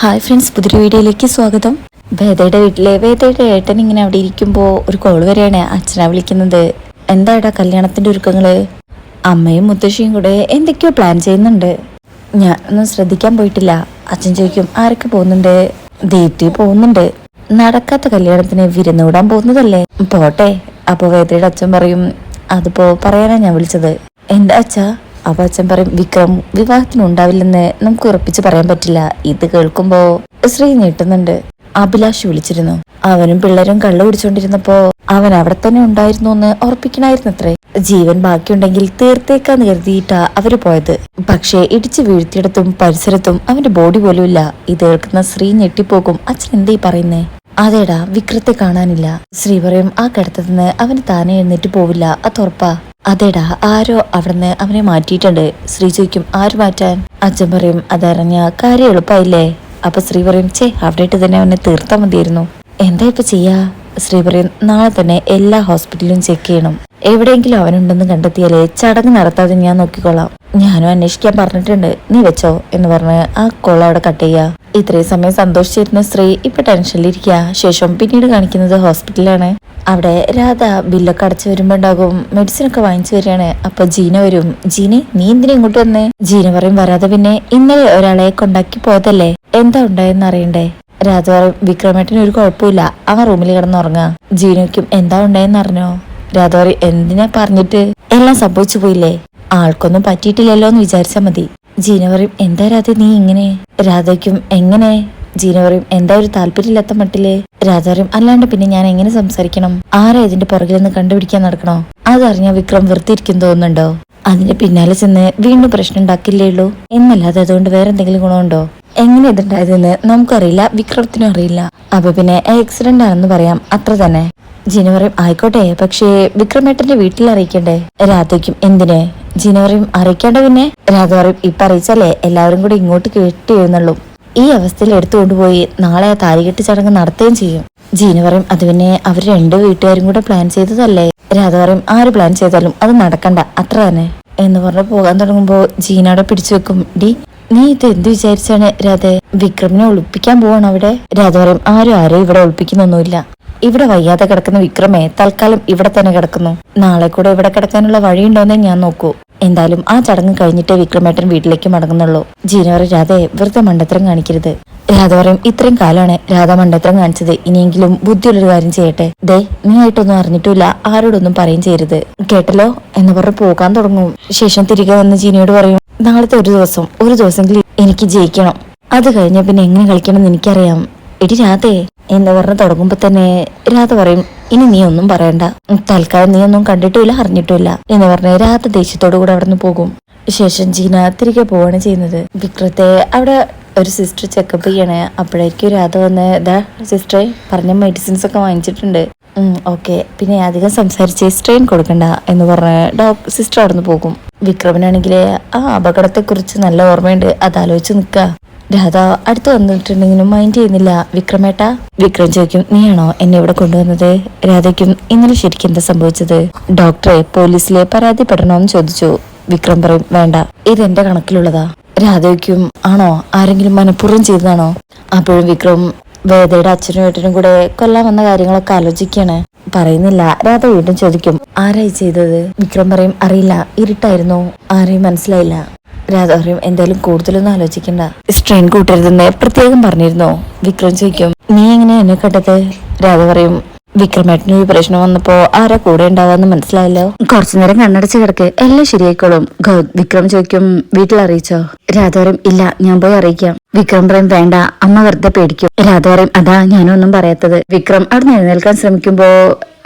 Hi friends, പുതിയൊരു വീഡിയോയിലേക്ക് സ്വാഗതം. വേദയുടെ വീട്ടിലെ വേദയുടെ ഏട്ടൻ ഇങ്ങനെ അവിടെ ഇരിക്കുമ്പോൾ ഒരു കോള് വരെയാണ് അച്ഛനാ വിളിക്കുന്നത്. എന്താടാ കല്യാണത്തിന്റെ ഒരുക്കങ്ങള്? അമ്മയും മുത്തശ്ശിയും കൂടെ എന്തൊക്കെയോ പ്ലാൻ ചെയ്യുന്നുണ്ട്. ഞാനൊന്നും ശ്രദ്ധിക്കാൻ പോയിട്ടില്ല. അച്ഛൻ ചോദിക്കും ആരൊക്കെ പോകുന്നുണ്ട്? ദീപ്തി പോകുന്നുണ്ട്. നടക്കാത്ത കല്യാണത്തിന് വിരുന്നുകൂടാൻ പോകുന്നതല്ലേ, പോട്ടെ. അപ്പൊ വേദയുടെ അച്ഛൻ പറയും അതിപ്പോ പറയാനാ ഞാൻ വിളിച്ചത്. എന്താ അച്ഛാ? അപ്പൊ അച്ഛൻ പറയും വിക്രം വിവാഹത്തിനുണ്ടാവില്ലെന്ന് നമുക്ക് ഉറപ്പിച്ച് പറയാൻ പറ്റില്ല. ഇത് കേൾക്കുമ്പോ ശ്രീ നീട്ടുന്നുണ്ട്. അഭിലാഷ് വിളിച്ചിരുന്നു. അവനും പിള്ളേരും കള്ളു കുടിച്ചോണ്ടിരുന്നപ്പോ അവൻ അവിടെ തന്നെ ഉണ്ടായിരുന്നു എന്ന് ഉറപ്പിക്കണായിരുന്നത്രേ. ജീവൻ ബാക്കിയുണ്ടെങ്കിൽ തീർത്തേക്കാന്ന് കരുതിയിട്ടാ അവര് പോയത്. പക്ഷേ ഇടിച്ചു വീഴ്ത്തിയിടത്തും പരിസരത്തും അവന്റെ ബോഡി പോലും ഇല്ല. ഇത് കേൾക്കുന്ന ശ്രീ ഞെട്ടിപ്പോകും. അച്ഛൻ എന്തേ പറയുന്നേ? അതേടാ, വിക്രത്തെ കാണാനില്ല. ശ്രീ പറയും ആ കിടത്തന്ന് അവന് താനെ എഴുന്നേറ്റ് പോവില്ല, അത് ഉറപ്പാ. അതേടാ, ആരോ അവിടുന്ന് അവനെ മാറ്റിയിട്ടുണ്ട്. ശ്രീ ചോദിക്കും ആര് മാറ്റാൻ? അച്ഛൻ പറയും അതറിഞ്ഞ കാര്യം എളുപ്പമായില്ലേ. അപ്പൊ ശ്രീ പറയും അവിടെ ഇട്ട് തന്നെ അവനെ തീർത്താ മതിയായിരുന്നു. എന്താ ഇപ്പൊ ചെയ്യാ? ശ്രീ പറയും നാളെ തന്നെ എല്ലാ ഹോസ്പിറ്റലിലും ചെക്ക് ചെയ്യണം. എവിടെയെങ്കിലും അവനുണ്ടെന്ന് കണ്ടെത്തിയാലേ ചടങ്ങ് നടത്താതെ ഞാൻ നോക്കിക്കോളാം. ഞാനും അന്വേഷിക്കാൻ പറഞ്ഞിട്ടുണ്ട്, നീ വെച്ചോ എന്ന് പറഞ്ഞ് ആ കോൾ അവിടെ കട്ട് ചെയ്യാ. ഇത്രയും സമയം സന്തോഷിച്ചിരുന്ന സ്ത്രീ ഇപ്പൊ ടെൻഷനിലിരിക്കുക. ശേഷം പിന്നീട് കാണിക്കുന്നത് ഹോസ്പിറ്റലാണ്. അവിടെ രാധ ബില്ലൊക്കെ അടച്ചു വരുമ്പോ ഉണ്ടാകും മെഡിസിൻ ഒക്കെ വാങ്ങിച്ചു വരികയാണ്. അപ്പൊ ജീന വരും. ജീനെ നീ എന്തിനാ ഇങ്ങോട്ട് വന്നേ? ജീന പറയും വരാതെ പിന്നെ ഇന്നലെ ഒരാളെ കൊണ്ടാക്കി പോയതല്ലേ, എന്താ ഉണ്ടായെന്ന് അറിയണ്ടേ? രാധ പറയും വിക്രമേട്ടന് ഒരു കുഴപ്പമില്ല, അവൻ റൂമിൽ കിടന്നുറങ്ങാ. ജീനയ്ക്കും എന്താ ഉണ്ടായെന്ന് അറിഞ്ഞോ? രാധ പറയും എന്തിനാ പറഞ്ഞിട്ട്, എല്ലാം സംഭവിച്ചു പോയില്ലേ, ആൾക്കൊന്നും പറ്റിയിട്ടില്ലല്ലോ എന്ന് വിചാരിച്ചാ മതി. ജീന പറയും എന്താ രാധ നീ ഇങ്ങനെ? രാധയ്ക്കും എങ്ങനെ? ജീന പറയും എന്താ ഒരു താല്പര്യമില്ലാത്ത മട്ടില്? രാധ പറയും അല്ലാണ്ട് പിന്നെ ഞാൻ എങ്ങനെ സംസാരിക്കണം? ആരാ ഇതിന്റെ പുറകിലെന്ന് കണ്ടുപിടിക്കാൻ നടക്കണോ? അതറിഞ്ഞ വിക്രം വെറുതിരിക്കും തോന്നുന്നുണ്ടോ? അതിന്റെ പിന്നാലെ ചെന്ന് വീണ്ടും പ്രശ്നം ഉണ്ടാക്കില്ലേ ഉള്ളൂ എന്നല്ലാതെ അതുകൊണ്ട് വേറെ എന്തെങ്കിലും ഗുണമുണ്ടോ? എങ്ങനെ ഇതുണ്ടായതെന്ന് നമുക്കറിയില്ല, വിക്രമത്തിനും അറിയില്ല. അപ്പൊ പിന്നെ ആക്സിഡന്റ് ആണെന്ന് പറയാം, അത്ര തന്നെ. ജീന പറയും ആയിക്കോട്ടെ, പക്ഷേ വിക്രമേട്ടന്റെ വീട്ടിൽ അറിയിക്കണ്ടേ? രാധയ്ക്കും എന്തിന്? ജീന പറയും അറിയിക്കേണ്ട പിന്നെ. രാധ പറയും ഇപ്പൊ അറിയിച്ചാലേ എല്ലാവരും കൂടി ഇങ്ങോട്ട് കെട്ടി എഴുന്നള്ളൂ. ഈ അവസ്ഥയിൽ എടുത്തുകൊണ്ടുപോയി നാളെ ആ താലികെട്ട് ചടങ്ങ് നടത്തുകയും ചെയ്യും. ജീന പറയും അത് പിന്നെ അവർ രണ്ടു വീട്ടുകാരും കൂടെ പ്ലാൻ ചെയ്തതല്ലേ. രാധ പറയും ആര് പ്ലാൻ ചെയ്താലും അത് നടക്കണ്ട, അത്ര തന്നെ എന്ന് പറഞ്ഞ് പോകാൻ തുടങ്ങുമ്പോ ജീനയുടെ പിടിച്ചു വെക്കും. ഡി നീ ഇത് എന്ത് വിചാരിച്ചാണ് രാധ? വിക്രമിനെ ഒളിപ്പിക്കാൻ പോവാണ് അവിടെ. രാധ പറയും ആരും ഇവിടെ ഒളിപ്പിക്കുന്നൊന്നുമില്ല. ഇവിടെ വയ്യാതെ കിടക്കുന്ന വിക്രമേ തൽക്കാലം ഇവിടെ തന്നെ കിടക്കുന്നു. നാളെ കൂടെ ഇവിടെ കിടക്കാനുള്ള വഴിയുണ്ടോന്നേ ഞാൻ നോക്കൂ. എന്തായാലും ആ ചടങ്ങ് കഴിഞ്ഞിട്ടേ വിക്രമേട്ടൻ വീട്ടിലേക്ക് മടങ്ങുന്നുള്ളൂ. ജീന പറയും രാധയെ വെറുതെ മണ്ടത്തരം കാണിക്കരുത്. രാധ പറയും ഇത്രയും കാലാണ് രാധ മണ്ടത്തരം കാണിച്ചത്, ഇനിയെങ്കിലും ബുദ്ധിയുള്ളൊരു കാര്യം ചെയ്യട്ടെ. ദേ നീ ആയിട്ടൊന്നും അറിഞ്ഞിട്ടില്ല, ആരോടൊന്നും പറയും ചെയ്യരുത്, കേട്ടല്ലോ എന്ന് പറഞ്ഞ് പോകാൻ തുടങ്ങും. ശേഷം തിരികെ വന്ന് ജീനയോട് പറയും നാളത്തെ ഒരു ദിവസമെങ്കിലും എനിക്ക് ജയിക്കണം. അത് കഴിഞ്ഞ പിന്നെ എങ്ങനെ കളിക്കണം എന്ന് എനിക്കറിയാം. എടി രാധേ എന്ന് പറഞ്ഞ് തുടങ്ങുമ്പോ തന്നെ രാധ പറയും ഇനി നീ ഒന്നും പറയണ്ട, തൽക്കാലം നീ ഒന്നും കണ്ടിട്ടുമില്ല അറിഞ്ഞിട്ടുമില്ല എന്ന് പറഞ്ഞ് രാധ ദേഷ്യത്തോടു കൂടെ അവിടെ നിന്ന് പോകും. ശേഷം ജീന തിരികെ പോവാണ് ചെയ്യുന്നത്. വിക്രത്തെ അവിടെ ഒരു സിസ്റ്റർ ചെക്കപ്പ് ചെയ്യണേ. അപ്പോഴേക്കും രാധ വന്ന് ഇതാ സിസ്റ്ററെ പറഞ്ഞ മെഡിസിൻസ് ഒക്കെ വാങ്ങിച്ചിട്ടുണ്ട്, ഓക്കെ, പിന്നെ അധികം സംസാരിച്ച് സ്ട്രെയിൻ കൊടുക്കണ്ട എന്ന് പറഞ്ഞ് സിസ്റ്റർ അവിടെ നിന്ന് പോകും. വിക്രമനാണെങ്കിൽ ആ അപകടത്തെ കുറിച്ച് നല്ല ഓർമ്മയുണ്ട്, അതാലോചിച്ച് നിക്ക. രാധ അടുത്ത് വന്നിട്ടുണ്ടെങ്കിലും മൈൻഡ് ചെയ്യുന്നില്ല. വിക്രമേട്ടാ? വിക്രം ചോദിക്കും നീയാണോ എന്നെ ഇവിടെ കൊണ്ടുവന്നത്? രാധയ്ക്കും ഇന്നലെ ശരിക്കും എന്താ സംഭവിച്ചത്? ഡോക്ടറെ പോലീസിലെ പരാതിപ്പെടണോന്ന് ചോദിച്ചു. വിക്രം പറയും വേണ്ട, ഇതെന്റെ കണക്കിലുള്ളതാ. രാധയ്ക്കും ആണോ, ആരെങ്കിലും മനഃപൂർവ്വം ചെയ്തതാണോ? അപ്പോഴും വിക്രം വേദയുടെ അച്ഛനും ഏട്ടനും കൂടെ കൊല്ലാൻ വന്ന കാര്യങ്ങളൊക്കെ ആലോചിക്കാണ്. പറയുന്നില്ല. രാധ വീണ്ടും ചോദിക്കും ആരായി ചെയ്തത്? വിക്രം പറയും അറിയില്ല, ഇരുട്ടായിരുന്നു, ആരെയും മനസ്സിലായില്ല. രാധ പറയും എന്തായാലും കൂടുതലൊന്നും ആലോചിക്കണ്ട, സ്ട്രെയിൻ കൂട്ടരുതെന്ന് പ്രത്യേകം പറഞ്ഞിരുന്നോ? വിക്രം ചോദിക്കും നീ എങ്ങനെ എന്നെ കണ്ടത്? രാധ പറയും വിക്രമേട്ടന് ഒരു പ്രശ്നം വന്നപ്പോ ആരാ കൂടെ ഉണ്ടാവാന്ന് മനസ്സിലായല്ലോ, കുറച്ചുനേരം കണ്ണടച്ച് കിടക്ക്, എല്ലാം ശരിയായിക്കോളും. വിക്രം ചോദിക്കും വീട്ടിൽ അറിയിച്ചോ? രാധ പറയും ഇല്ല, ഞാൻ പോയി അറിയിക്കാം. വിക്രം പറയും വേണ്ട, അമ്മ വെറുതെ പേടിക്കും. രാധ പറയും അതാ ഞാനൊന്നും പറയാത്തത്. വിക്രം അവിടെ എഴുന്നേൽക്കാൻ ശ്രമിക്കുമ്പോ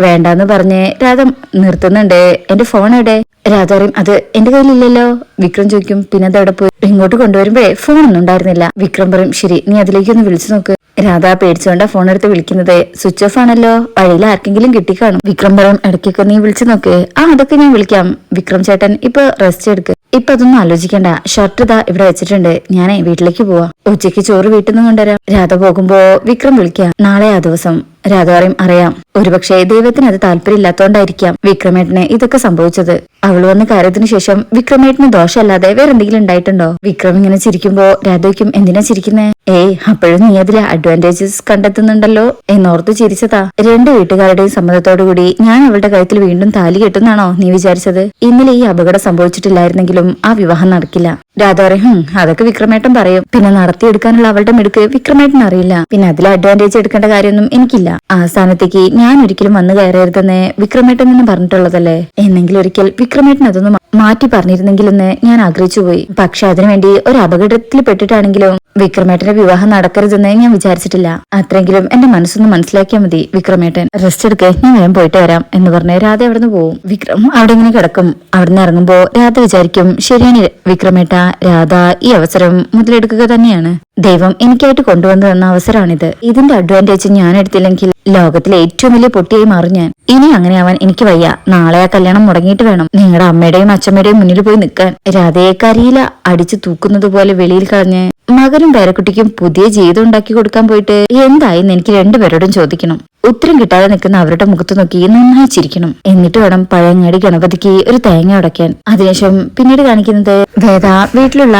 വേണ്ടാന്ന് പറഞ്ഞ് രാധ നിർത്തുന്നുണ്ട്. എന്റെ ഫോൺ എവിടെ? രാധ പറയും അത് എന്റെ കയ്യിലില്ലല്ലോ. വിക്രം ചോദിക്കും പിന്നെ അതവിടെ പോയി? ഇങ്ങോട്ട് കൊണ്ടുവരുമ്പോ ഫോണൊന്നും ഉണ്ടായിരുന്നില്ല. വിക്രം പറയും ശരി, നീ അതിലേക്കൊന്ന് വിളിച്ചു നോക്ക്. രാധ പേടിച്ചുകൊണ്ടാ ഫോൺ എടുത്ത് വിളിക്കുന്നത്. സ്വിച്ച് ഓഫ് ആണല്ലോ, വഴിയിൽ ആർക്കെങ്കിലും കിട്ടിക്കാണും. വിക്രം പറയും ഇടയ്ക്കൊക്കെ നീ വിളിച്ചു നോക്ക്. അതൊക്കെ ഞാൻ വിളിക്കാം. വിക്രം ചേട്ടൻ ഇപ്പൊ റെസ്റ്റ് എടുക്ക്, ഇപ്പൊ അതൊന്നും ആലോചിക്കണ്ട. ഷർട്ട് ഇതാ ഇവിടെ വെച്ചിട്ടുണ്ട്, ഞാനേ വീട്ടിലേക്ക് പോവാ, ഉച്ചയ്ക്ക് ചോറ് വീട്ടിൽ നിന്ന് കൊണ്ടുവരാം. രാധ പോകുമ്പോ വിക്രം വിളിക്കാം നാളെ ആ ദിവസം. രാധ പറയും അറിയാം, ഒരുപക്ഷെ ദൈവത്തിന് അത് താല്പര്യം ഇല്ലാത്തോണ്ടായിരിക്കാം വിക്രമേട്ടന് ഇതൊക്കെ സംഭവിച്ചത്. അവള് വന്ന് കയറിയതിനു ശേഷം വിക്രമേട്ടന് ദോഷമല്ലാതെ വേറെ എന്തെങ്കിലും ഉണ്ടായിട്ടുണ്ടോ? വിക്രം ഇങ്ങനെ ചിരിക്കുമ്പോ രാധയ്ക്കും എന്തിനാ ചിരിക്കുന്നേ? ഏയ് അപ്പോഴും നീ അതിലെ അഡ്വാൻറ്റേജസ് കണ്ടെത്തുന്നുണ്ടല്ലോ എന്നോർത്ത് ചിരിച്ചതാ. രണ്ടു വീട്ടുകാരുടെയും സമ്മതത്തോടുകൂടി ഞാൻ അവളുടെ കഴുത്തിൽ വീണ്ടും താലി കെട്ടുന്നാണോ നീ വിചാരിച്ചത്? ഇന്നലെ ഈ അപകടം സംഭവിച്ചിട്ടില്ലായിരുന്നെങ്കിലും ആ വിവാഹം നടക്കില്ല. രാധ പറയും അതൊക്കെ വിക്രമേട്ടൻ പറയും. പിന്നെ നടത്തിയെടുക്കാനുള്ള അവളുടെ മിടുക്ക് വിക്രമേട്ടൻ അറിയില്ല. പിന്നെ അതിൽ അഡ്വാൻറ്റേജ് എടുക്കേണ്ട കാര്യമൊന്നും എനിക്കില്ല. ആ സ്ഥാനത്തേക്ക് ഞാൻ ഒരിക്കലും വന്നു കയറരുതെന്ന് വിക്രമേട്ടൻ നിന്ന് പറഞ്ഞിട്ടുള്ളതല്ലേ. എന്നെങ്കിലും ഒരിക്കൽ വിക്രമേട്ടൻ അതൊന്നും മാറ്റി പറഞ്ഞിരുന്നെങ്കിലെന്ന് ഞാൻ ആഗ്രഹിച്ചു പോയി. പക്ഷെ അതിനുവേണ്ടി ഒരു അപകടത്തിൽ പെട്ടിട്ടാണെങ്കിലും വിക്രമേട്ടന്റെ വിവാഹം നടക്കരുതെന്ന് ഞാൻ വിചാരിച്ചിട്ടില്ല. അത്രയെങ്കിലും എന്റെ മനസ്സൊന്ന് മനസ്സിലാക്കിയാൽ മതി വിക്രമേട്ടൻ. റെസ്റ്റ് എടുക്കേ, ഞാൻ വേഗം പോയിട്ട് വരാം എന്ന് പറഞ്ഞ് രാധ അവിടെ നിന്ന് പോവും. വിക്രം അവിടെ ഇങ്ങനെ കിടക്കും. അവിടെ നിന്ന് ഇറങ്ങുമ്പോ രാധ വിചാരിക്കും ശരിയാണ് വിക്രമേട്ട, രാധ ഈ അവസരം മുതലെടുക്കുക തന്നെയാണ്. ദൈവം എനിക്കായിട്ട് കൊണ്ടുവന്നു തന്ന അവസരമാണിത്. ഇതിന്റെ അഡ്വാൻറ്റേജ് ഞാൻ എടുത്തില്ലെങ്കിൽ ലോകത്തിലെ ഏറ്റവും വലിയ പൊട്ടിയായി മാറും ഞാൻ. ഇനി അങ്ങനെ ആവാൻ എനിക്ക് വയ്യ. നാളെ ആ കല്യാണം മുടങ്ങിയിട്ട് വേണം നിങ്ങളുടെ അമ്മയുടെയും അച്ഛമ്മയുടെയും മുന്നിൽ പോയി നിൽക്കാൻ. രാധയെ കരിയില അടിച്ചു തൂക്കുന്നത് പോലെ വെളിയിൽ കളഞ്ഞ് മകനും പേരക്കുട്ടിക്കും പുതിയ ജീവിതം ഉണ്ടാക്കി കൊടുക്കാൻ പോയിട്ട് എന്തായെന്ന് എനിക്ക് രണ്ടുപേരോടും ചോദിക്കണം. ഉത്തരം കിട്ടാതെ നിൽക്കുന്ന അവരുടെ മുഖത്ത് നോക്കി നന്നായി ചിരിക്കണം. എന്നിട്ട് വേണം പഴയങ്ങാടി ഗണപതിക്ക് ഒരു തേങ്ങ ഉടയ്ക്കാൻ. അതിനുശേഷം പിന്നീട് കാണിക്കുന്നത് വേദ വീട്ടിലുള്ള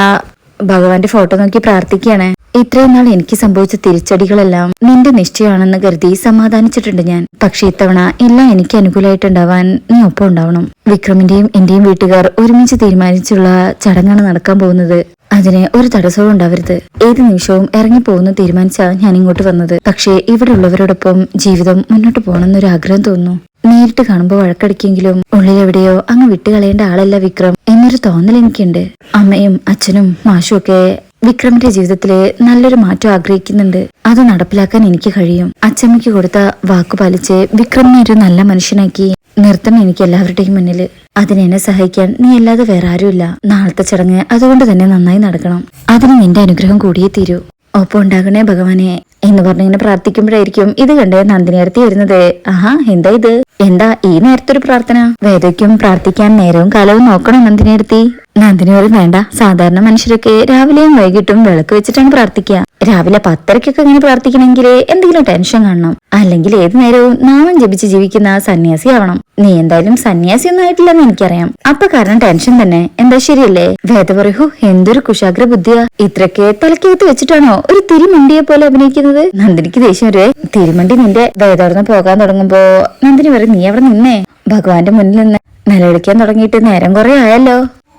ഭഗവാന്റെ ഫോട്ടോ നോക്കി പ്രാർത്ഥിക്കുകയാണ്. ഇത്രയും നാൾ എനിക്ക് സംഭവിച്ച തിരിച്ചടികളെല്ലാം നിന്റെ നിശ്ചയമാണെന്ന് കരുതി സമാധാനിച്ചിട്ടുണ്ട് ഞാൻ. പക്ഷെ ഇത്തവണ എല്ലാം എനിക്ക് അനുകൂലമായിട്ടുണ്ടാവാൻ നീ ഒപ്പം ഉണ്ടാവണം. വിക്രമിന്റെയും എന്റെയും വീട്ടുകാർ ഒരുമിച്ച് തീരുമാനിച്ചുള്ള ചടങ്ങാണ് നടക്കാൻ പോകുന്നത്. അതിന് ഒരു തടസ്സവും ഉണ്ടാവരുത്. ഏത് നിമിഷവും ഇറങ്ങിപ്പോകുന്നു തീരുമാനിച്ചാ ഞാൻ ഇങ്ങോട്ട് വന്നത്. പക്ഷേ ഇവിടെ ഉള്ളവരോടൊപ്പം ജീവിതം മുന്നോട്ട് പോകണമെന്നൊരു ആഗ്രഹം തോന്നുന്നു. നേരിട്ട് കാണുമ്പോൾ വഴക്കടിക്കെങ്കിലും ഉള്ളിലെവിടെയോ അങ്ങ് വിട്ടുകളയേണ്ട ആളല്ല വിക്രം എന്നൊരു തോന്നൽ എനിക്കുണ്ട്. അമ്മയും അച്ഛനും മാഷും ഒക്കെ വിക്രമിന്റെ ജീവിതത്തില് നല്ലൊരു മാറ്റം ആഗ്രഹിക്കുന്നുണ്ട്. അത് നടപ്പിലാക്കാൻ എനിക്ക് കഴിയും. അച്ഛമ്മയ്ക്ക് കൊടുത്ത വാക്കു പാലിച്ച് വിക്രമിനെ ഒരു നല്ല മനുഷ്യനാക്കി നിർത്തണം എനിക്ക് എല്ലാവരുടെയും മുന്നിൽ. അതിനെന്നെ സഹായിക്കാൻ നീ അല്ലാതെ വേറെ ആരുമില്ല. നാളത്തെ ചടങ്ങ് അതുകൊണ്ട് തന്നെ നന്നായി നടക്കണം. അതിന് നിന്റെ അനുഗ്രഹം കൂടിയേ തീരൂ. ഒപ്പം ഉണ്ടാകണേ ഭഗവാനെ എന്ന് പറഞ്ഞിങ്ങനെ പ്രാർത്ഥിക്കുമ്പോഴായിരിക്കും ഇത് കണ്ടേ നന്ദിനിയടുത്ത് വരുന്നത്. ആഹാ, എന്താ ഇത്? എന്താ ഈ നേരത്തെ ഒരു പ്രാർത്ഥന? വേദയ്ക്കും പ്രാർത്ഥിക്കാൻ നേരവും കാലവും നോക്കണം നന്ദിനിയടുത്തി. നന്ദിനി പറയും വേണ്ട, സാധാരണ മനുഷ്യരൊക്കെ രാവിലെയും വൈകിട്ടും വിളക്ക് വെച്ചിട്ടാണ് പ്രാർത്ഥിക്കുക. രാവിലെ 10:30 ഇങ്ങനെ പ്രാർത്ഥിക്കണമെങ്കിൽ എന്തെങ്കിലും ടെൻഷൻ കാണണം. അല്ലെങ്കിൽ ഏത് നേരവും നാമം ജപിച്ച് ജീവിക്കുന്ന സന്യാസി ആവണം. നീ എന്തായാലും സന്യാസി ഒന്നും ആയിട്ടില്ലെന്ന് എനിക്കറിയാം. അപ്പൊ കാരണം ടെൻഷൻ തന്നെ. എന്താ ശരിയല്ലേ? വേദ പറയൂ എന്തൊരു കുശാഗ്ര ബുദ്ധിയാ. ഇത്രയ്ക്ക് തലക്കകത്ത് വെച്ചിട്ടാണോ ഒരു തിരിമണ്ടിയെ പോലെ അഭിനയിക്കുന്നത്? നന്ദിനിക്ക് ദേഷ്യം വരുവേ. തിരിമണ്ടി നിന്റെ വേദോർന്ന് പോകാൻ തുടങ്ങുമ്പോ നന്ദിനി പറയും നീ അവിടെ നിന്നേ. ഭഗവാന്റെ മുന്നിൽ നിന്ന് നിലവിളിക്കാൻ തുടങ്ങിയിട്ട് നേരം കുറെ ആയല്ലോ.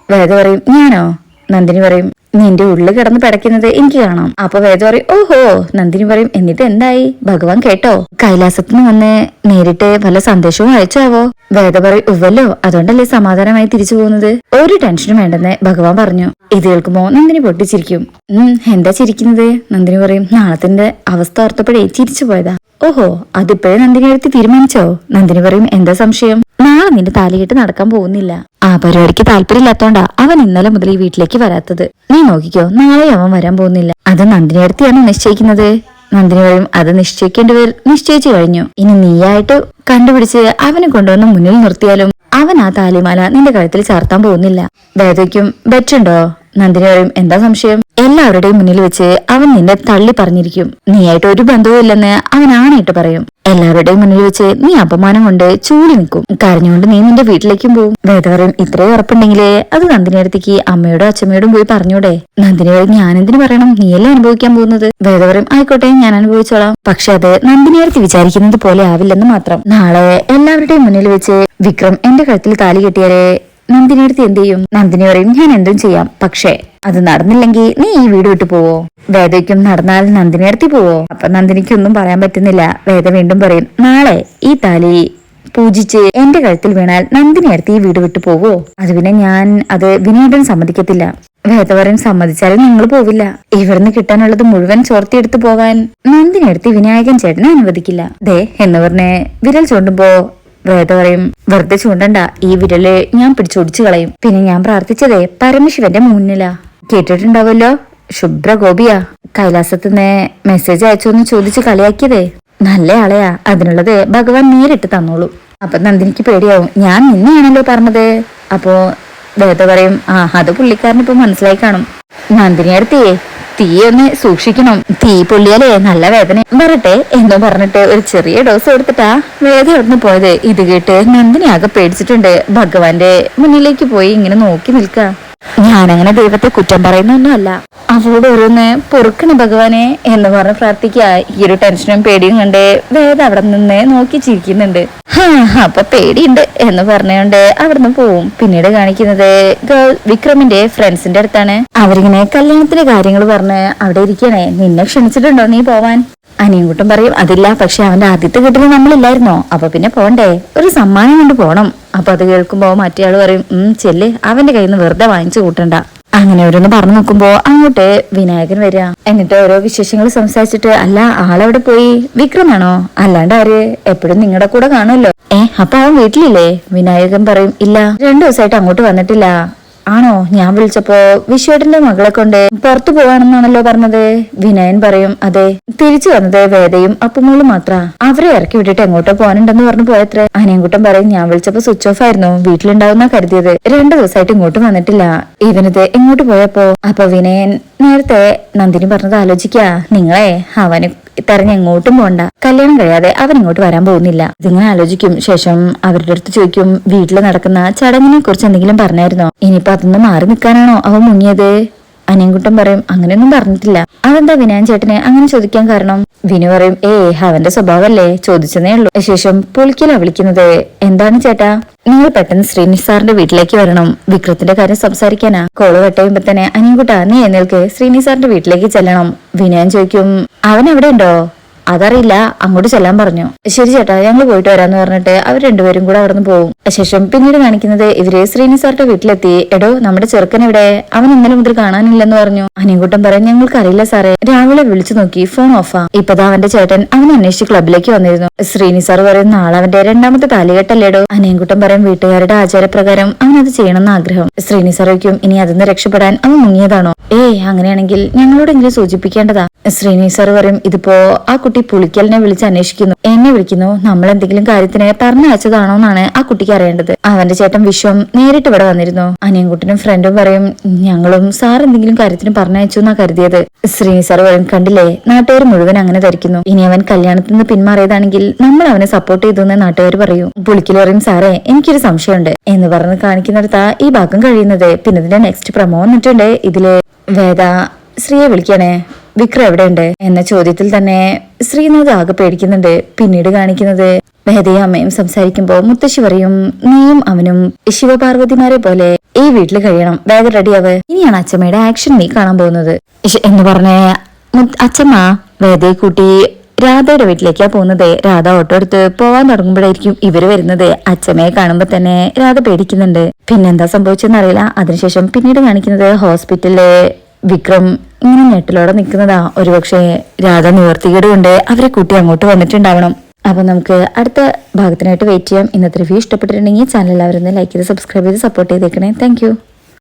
വേദ പറയും ഞാനോ? നന്ദിനി പറയും നിന്റെ ഉള്ളിൽ കിടന്ന് പിടയ്ക്കുന്നത് എനിക്ക് കാണാം. അപ്പൊ വേദ പറയും ഓഹോ. നന്ദിനി പറയും എന്നിട്ട് എന്തായി? ഭഗവാൻ കേട്ടോ? കൈലാസത്തിന് വന്ന് നേരിട്ട് വല്ല സന്ദേശവും അയച്ചാവോ? വേദ പറയും ഉവ്വല്ലോ, അതുകൊണ്ടല്ലേ സമാധാനമായി തിരിച്ചു പോകുന്നത്. ഒരു ടെൻഷനും വേണ്ടെന്ന് ഭഗവാൻ പറഞ്ഞു. ഇത് കേൾക്കുമ്പോ നന്ദിനി പൊട്ടിച്ചിരിക്കും. എന്താ ചിരിക്കുന്നത്? നന്ദിനി പറയും നാളത്തിന്റെ അവസ്ഥ ഓർത്തപ്പോഴേ ചിരിച്ചു പോയതാ. ഓഹോ, അതിപ്പോഴേ നന്ദിനി എടുത്ത് തീരുമാനിച്ചോ? നന്ദിനി പറയും എന്താ സംശയം? നാളെ നിന്റെ താലികെട്ട് നടക്കാൻ പോകുന്നില്ല. ആ പരിപാടിക്ക് താല്പര്യമില്ലാത്തോണ്ടാ അവൻ ഇന്നലെ മുതൽ ഈ വീട്ടിലേക്ക് വരാത്തത്. നീ നോക്കിക്കോ, നാളെ അവൻ വരാൻ പോകുന്നില്ല. അത് നന്ദിനി അടുത്താണ് നിശ്ചയിക്കുന്നത്. നന്ദിനി പറയും അത് നിശ്ചയിക്കേണ്ടവർ നിശ്ചയിച്ചു കഴിഞ്ഞു. ഇനി നീയായിട്ട് കണ്ടുപിടിച്ച് അവനെ കൊണ്ടുവന്ന് മുന്നിൽ നിർത്തിയാലും അവൻ ആ താലിമാല നിന്റെ കഴുത്തിൽ ചാർത്താൻ പോകുന്നില്ല. വേദയ്ക്കും ബെറ്റുണ്ടോ? നന്ദിനി പറയും എന്താ സംശയം? എല്ലാവരുടെയും മുന്നിൽ വെച്ച് അവൻ നിന്നെ തള്ളി പറഞ്ഞിരിക്കും. നീയായിട്ട് ഒരു ബന്ധവും ഇല്ലെന്ന് അവൻ ആണായിട്ട് പറയും. എല്ലാവരുടെയും മുന്നിൽ വെച്ച് നീ അപമാനം കൊണ്ട് ചൂടി നിൽക്കും. കരഞ്ഞുകൊണ്ട് നീ നിന്റെ വീട്ടിലേക്കും പോവും. വേദ പറയും ഇത്രയും ഉറപ്പുണ്ടെങ്കിലേ അത് നന്ദിനി അടുത്തേക്ക് അമ്മയോടും അച്ഛമ്മയോടും പോയി പറഞ്ഞൂടെ? നന്ദിനി പറയും ഞാനെന്തിനു പറയണം, നീയല്ലേ അനുഭവിക്കാൻ പോകുന്നത്. വേദ പറയും ആയിക്കോട്ടെ, ഞാൻ അനുഭവിച്ചോളാം. പക്ഷെ അത് നന്ദിനി അടുത്ത് വിചാരിക്കുന്നത് പോലെ ആവില്ലെന്ന് മാത്രം. നാളെ എല്ലാവരുടെയും മുന്നിൽ വെച്ച് വിക്രം എന്റെ കഴുത്തിൽ താലി കെട്ടിയാലേ നന്ദിനി അടുത്ത് എന്ത് ചെയ്യും? നന്ദിനി പറയും ഞാൻ എന്തും ചെയ്യാം, പക്ഷേ അത് നടന്നില്ലെങ്കിൽ നീ ഈ വീട് വിട്ടു പോവോ? വേദയ്ക്കും നടന്നാൽ നന്ദിനി അടുത്ത് പോവോ? അപ്പൊ നന്ദിനിക്ക് ഒന്നും പറയാൻ പറ്റുന്നില്ല. വേദ വീണ്ടും പറയും നാളെ ഈ താലി പൂജിച്ച് എന്റെ കഴുത്തിൽ വീണാൽ നന്ദിനി അടുത്ത് ഈ വീട് വിട്ടു പോവോ? അത് പിന്നെ ഞാൻ അത് വിനയേട്ടൻ സമ്മതിക്കത്തില്ല. വേദ പറയും സമ്മതിച്ചാലും നിങ്ങൾ പോവില്ല. ഇവിടുന്ന് കിട്ടാനുള്ളത് മുഴുവൻ ചോർത്തിയെടുത്ത് പോകാൻ നന്ദിനി അടുത്ത് വിനായകൻ ചേട്ടനെ അനുവദിക്കില്ല. ദേ എന്ന് പറഞ്ഞ് വിരൽ ചൂണ്ടുമ്പോ വേദ പറയും വെറുതെ ചൂണ്ടണ്ട, ഈ വിരല് ഞാൻ പിടിച്ചൊടിച്ചു കളയും. പിന്നെ ഞാൻ പ്രാർത്ഥിച്ചതേ പരമശിവന്റെ മുന്നിലാ. കേട്ടിട്ടുണ്ടാവല്ലോ, ശുഭ്ര ഗോപിയാ കൈലാസത്തുനിന്ന് മെസ്സേജ് അയച്ചോന്ന് ചോദിച്ച് കളിയാക്കിയതേ. നല്ല ആളെയാ, അതിനുള്ളത് ഭഗവാൻ നേരിട്ട് തന്നോളൂ. അപ്പൊ നന്ദിനിക്ക് പേടിയാവും, ഞാൻ നിന്നെയാണല്ലോ പറഞ്ഞത്. അപ്പോ വേദ പറയും അത് പുള്ളിക്കാരന് ഇപ്പൊ മനസ്സിലായി കാണും. നന്ദിനി അടുത്തേ തീയൊന്ന് സൂക്ഷിക്കണം, തീ പൊള്ളിയാലേ നല്ല വേദന വരട്ടെ എന്ന് പറഞ്ഞിട്ട് ഒരു ചെറിയ ഡോസ് കൊടുത്തിട്ടാ വേദന അവിടുന്ന് പോയത്. ഇത് കേട്ട് നന്ദിനി ആകെ പേടിച്ചിട്ടുണ്ട്. ഭഗവാന്റെ മുന്നിലേക്ക് പോയി ഇങ്ങനെ നോക്കി നിൽക്ക. ഞാനങ്ങനെ ദൈവത്തെ കുറ്റം പറയുന്നൊന്നുമല്ല, അവളോട് ഓരോന്ന് പൊറുക്കണ ഭഗവാനെ എന്ന് പറഞ്ഞ് പ്രാർത്ഥിക്കുക. ഈ ഒരു ടെൻഷനും പേടിയും കണ്ട് വേദ അവിടെ നിന്ന് നോക്കി ചിരിക്കുന്നുണ്ട്. അപ്പൊ പേടിയുണ്ട് എന്ന് പറഞ്ഞുകൊണ്ട് അവിടുന്ന് പോവും. പിന്നീട് കാണിക്കുന്നത് വിക്രമിന്റെ ഫ്രണ്ട്സിന്റെ അടുത്താണ്. അവരിങ്ങനെ കല്യാണത്തിന്റെ കാര്യങ്ങൾ പറഞ്ഞ് അവിടെ ഇരിക്കണേ. നിന്നെ ക്ഷണിച്ചിട്ടുണ്ടോ നീ പോവാൻ? അനിയൻകുട്ടൻ പറയും അതില്ല, പക്ഷെ അവന്റെ ആദ്യത്തെ വീട്ടിൽ നമ്മളില്ലായിരുന്നോ, അപ്പൊ പിന്നെ പോണ്ടേ, ഒരു സമ്മാനം കൊണ്ട് പോണം. അപ്പൊ അത് കേൾക്കുമ്പോ മറ്റേ ആള് പറയും ചെല്ല്, അവന്റെ കയ്യിൽ നിന്ന് വെറുതെ വാങ്ങിച്ചു കൂട്ടണ്ട. അങ്ങനെ ഓരോന്ന് പറഞ്ഞു നോക്കുമ്പോ അങ്ങോട്ട് വിനായകൻ വരിക. എന്നിട്ട് ഓരോ വിശേഷങ്ങൾ സംസാരിച്ചിട്ട് അല്ല ആളെവിടെ പോയി? വിക്രമാണോ? അല്ലാണ്ട് ആര്? എപ്പോഴും നിങ്ങളുടെ കൂടെ കാണുമല്ലോ. അപ്പൊ അവൻ വീട്ടിലില്ലേ? വിനായകൻ പറയും ഇല്ല, 2 ദിവസമായിട്ട് അങ്ങോട്ട് വന്നിട്ടില്ല. ആണോ? ഞാൻ വിളിച്ചപ്പോ വിശ്വേട്ടന്റെ മകളെ കൊണ്ട് പുറത്തു പോവാണെന്നാണല്ലോ പറഞ്ഞത്. വിനയൻ പറയും അതെ, തിരിച്ചു വന്നത് വേദയും അപ്പുമോളും മാത്ര. അവരെ ഇറക്കി വിട്ടിട്ട് എങ്ങോട്ടോ പോകാനുണ്ടെന്ന് പറഞ്ഞു പോയത്രേ. അനിയൻകുട്ടൻ പറയും ഞാൻ വിളിച്ചപ്പോ സ്വിച്ച് ഓഫ് ആയിരുന്നു, വീട്ടിലുണ്ടാവുന്ന കരുതിയത്. 2 ദിവസമായിട്ട് ഇങ്ങോട്ട് വന്നിട്ടില്ല. ഇവനത് എങ്ങോട്ട് പോയപ്പോ? അപ്പൊ വിനയൻ നേരത്തെ നന്ദിനി പറഞ്ഞത് ആലോചിക്കാ. നിങ്ങളെ അവന് തെരഞ്ഞ് എങ്ങോട്ടും പോണ്ട, കല്യാണം കഴിയാതെ അവൻ ഇങ്ങോട്ട് വരാൻ പോകുന്നില്ല. ഇതിങ്ങനെ ആലോചിക്കും. ശേഷം അവരുടെ അടുത്ത് ചോദിക്കും വീട്ടിൽ നടക്കുന്ന ചടങ്ങിനെ കുറിച്ച് എന്തെങ്കിലും പറഞ്ഞായിരുന്നോ? ഇനിയിപ്പോ അതൊന്നും മാറി നിൽക്കാനാണോ അവൻ മുങ്ങിയത്? അനിയൻകുട്ടൻ പറയും അങ്ങനെയൊന്നും പറഞ്ഞിട്ടില്ല. അതെന്താ വിനയൻ ചേട്ടനെ അങ്ങനെ ചോദിക്കാൻ കാരണം? വിനു പറയും അവന്റെ സ്വഭാവല്ലേ, ചോദിച്ചതേ ഉള്ളൂ. ശേഷം പുളിക്കല വിളിക്കുന്നത്. എന്താണ് ചേട്ടാ? നിങ്ങൾ പെട്ടെന്ന് ശ്രീനിഷ് സാറിന്റെ വീട്ടിലേക്ക് വരണം, വിക്രത്തിന്റെ കാര്യം സംസാരിക്കാനാ. കോള് വെട്ടയുമ്പോ തന്നെ അനിയൻകുട്ട നീ എന്നേൽക്ക് ശ്രീനിഷ് സാറിന്റെ വീട്ടിലേക്ക് ചെല്ലണം. വിനയൻ ചോദിക്കും അവൻ എവിടെ ഉണ്ടോ? അതറിയില്ല, അങ്ങോട്ട് ചെല്ലാൻ പറഞ്ഞു. ശരി ചേട്ടാ, ഞങ്ങൾ പോയിട്ട് വരാന്ന് പറഞ്ഞിട്ട് അവർ രണ്ടുപേരും കൂടെ അവിടെ നിന്ന് പോകും. ശേഷം പിന്നീട് കാണിക്കുന്നത് ഇവര് ശ്രീനിഷ് സാറിന്റെ വീട്ടിലെത്തി. എടോ നമ്മുടെ ചെറുക്കൻ ഇവിടെ, അവൻ ഇന്നലെ മുതൽ കാണാനില്ലെന്ന് പറഞ്ഞു. അനിയൻകുട്ടൻ പറയും ഞങ്ങൾക്കറിയില്ല സാറേ, രാവിലെ വിളിച്ചു നോക്കി ഫോൺ ഓഫാ. ഇപ്പതാ അവന്റെ ചേട്ടൻ അവൻ അന്വേഷിച്ച് ക്ലബിലേക്ക് വന്നിരുന്നു. ശ്രീനിഷ് സാർ പറയും നാളെ അവന്റെ 2ാമത്തെ താലികെട്ടല്ലേടോ. അനിയൻകുട്ടൻ പറയും വീട്ടുകാരുടെ ആചാരപ്രകാരം അവനത് ചെയ്യണമെന്ന് ആഗ്രഹം. ശ്രീനിഷ് സാർ വയ്ക്കും ഇനി അതിന്ന് രക്ഷപ്പെടാൻ അവൻ മുങ്ങിയതാണോ? അങ്ങനെയാണെങ്കിൽ ഞങ്ങളോടെങ്കിലും സൂചിപ്പിക്കേണ്ടതാ. ശ്രീനിഷ് സാർ പറയും ഇതിപ്പോ ആ കുട്ടി പുളിക്കലിനെ വിളിച്ച് അന്വേഷിക്കുന്നു, എന്നെ വിളിക്കുന്നു, നമ്മൾ എന്തെങ്കിലും കാര്യത്തിന് പറഞ്ഞയച്ചതാണോ എന്നാണ് ആ കുട്ടിക്ക് അറിയേണ്ടത്. അവന്റെ ചേട്ടൻ വിശ്വം നേരിട്ട് ഇവിടെ വന്നിരുന്നു. അനിയൻകുട്ടനും ഫ്രണ്ടും പറയും ഞങ്ങളും സാർ എന്തെങ്കിലും കാര്യത്തിന് പറഞ്ഞയച്ചു എന്നാ കരുതിയത്. ശ്രീനിഷ് സാർ പറയും കണ്ടില്ലേ, നാട്ടുകാർ മുഴുവൻ അങ്ങനെ ധരിക്കുന്നു. ഇനി അവൻ കല്യാണത്തിൽ നിന്ന് പിന്മാറിയതാണെങ്കിൽ നമ്മൾ അവനെ സപ്പോർട്ട് ചെയ്തു എന്ന് നാട്ടുകാർ പറയും. പുളിക്കൽ പറയും സാറേ എനിക്കൊരു സംശയമുണ്ട് എന്ന് പറഞ്ഞ് കാണിക്കുന്നിടത്താ ഈ ഭാഗം കഴിയുന്നത്. പിന്നെ ഇതിന്റെ നെക്സ്റ്റ് പ്രമോ വന്നിട്ടുണ്ട്. ഇതില് വേദ ശ്രീയെ വിളിക്കണേ, വിക്രം എവിടെയുണ്ട് എന്ന ചോദ്യത്തിൽ തന്നെ ശ്രീനാഥ് ആകെ പേടിക്കുന്നുണ്ട്. പിന്നീട് കാണിക്കുന്നത് വേദയും അമ്മയും സംസാരിക്കുമ്പോ മുത്തശ്ശി പറയും നീയും അവനും ശിവപാർവതിമാരെ പോലെ ഈ വീട്ടിൽ കഴിയണം, വേഗം റെഡിയാവ്, ഇനിയാണ് അച്ഛമ്മയുടെ ആക്ഷൻ നീ കാണാൻ പോകുന്നത് എന്ന് പറഞ്ഞ അച്ഛമ്മ വേദയെ കൂട്ടി രാധയുടെ വീട്ടിലേക്കാ പോകുന്നത്. രാധ ഓട്ടോ എടുത്ത് പോവാൻ തുടങ്ങുമ്പോഴായിരിക്കും ഇവര് വരുന്നത്. അച്ഛമ്മയെ കാണുമ്പോ തന്നെ രാധ പേടിക്കുന്നുണ്ട്. പിന്നെന്താ സംഭവിച്ചെന്ന് അറിയില്ല. അതിനുശേഷം പിന്നീട് കാണിക്കുന്നത് ഹോസ്പിറ്റലില് വിക്രം ഇങ്ങനെ ഞെട്ടിലോടെ നിൽക്കുന്നതാ. ഒരുപക്ഷെ രാധ നിവർത്തികേട് കൊണ്ട് അവരെ കൂട്ടി അങ്ങോട്ട് വന്നിട്ടുണ്ടാവണം. അപ്പൊ നമുക്ക് അടുത്ത ഭാഗത്തിനായിട്ട് വെയിറ്റ് ചെയ്യാം. ഇന്നത്തെ റിവ്യൂ ഇഷ്ടപ്പെട്ടിട്ടുണ്ടെങ്കിൽ ചാനൽ എല്ലാവരും ലൈക്ക് ചെയ്ത് സബ്സ്ക്രൈബ് ചെയ്ത് സപ്പോർട്ട് ചെയ്തേക്കണേ. താങ്ക്